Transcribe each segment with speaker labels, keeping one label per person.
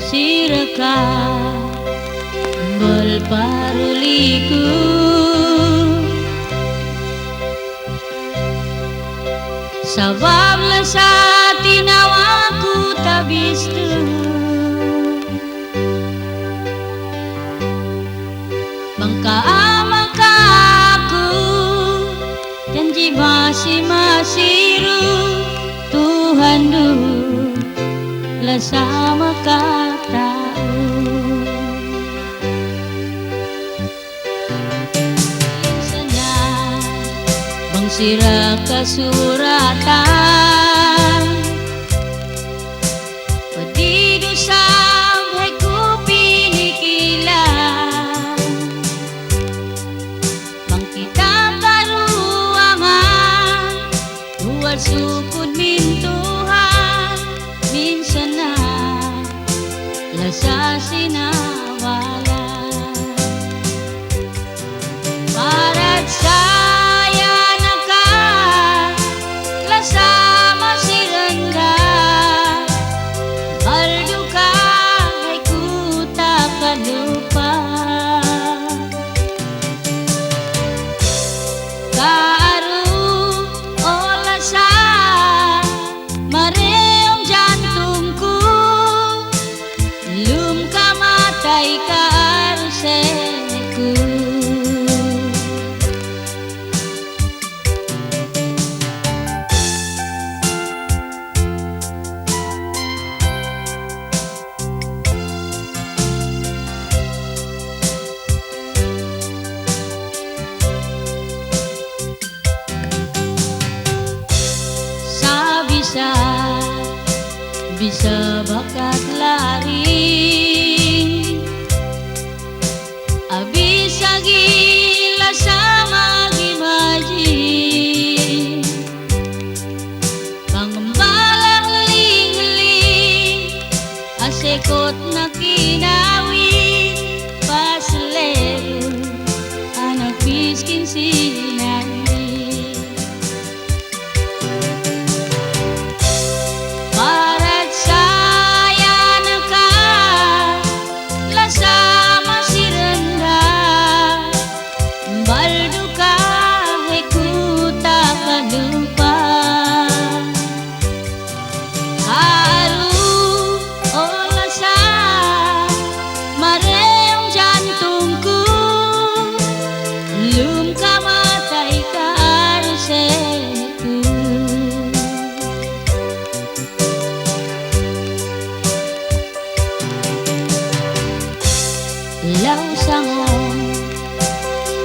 Speaker 1: Siraka berparuliku sabablah sa tinawaku tabistu mangka aku janji masih-masiru Tuhan du lah sama katau sana bang sira kasuratan padido sampai ku pinikilan bang kita karuangan buat sukun min Tuhan minsan na sa sinawalan para't saya nakalasama siranda balduka ay kuta kalupa karu olasa mareong jantungku lum kamatay karuselku sa bisa bakat lari abisa gila sama gimaji pangembalang ling-ling asekot na kinawi paslero anak miskin sinari para't saya nakalasama siranda balduka ay kuta kalupa karu olasa mareong jantungku lum kamatay karuselku law sangong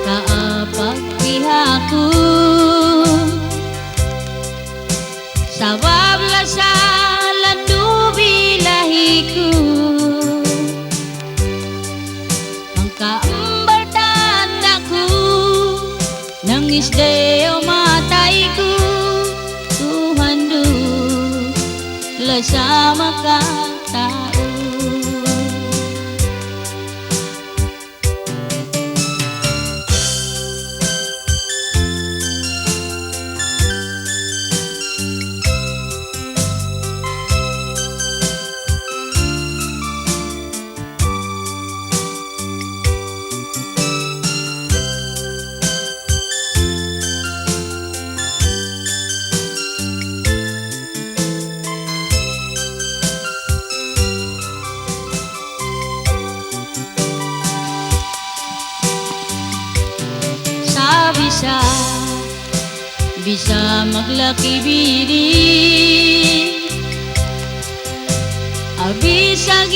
Speaker 1: kaapag pihaku sabab la sa landu bilahiku ang kaambar tandaku nangis deo matayku Tuhan du la sama katao bisa maglaki bini abisa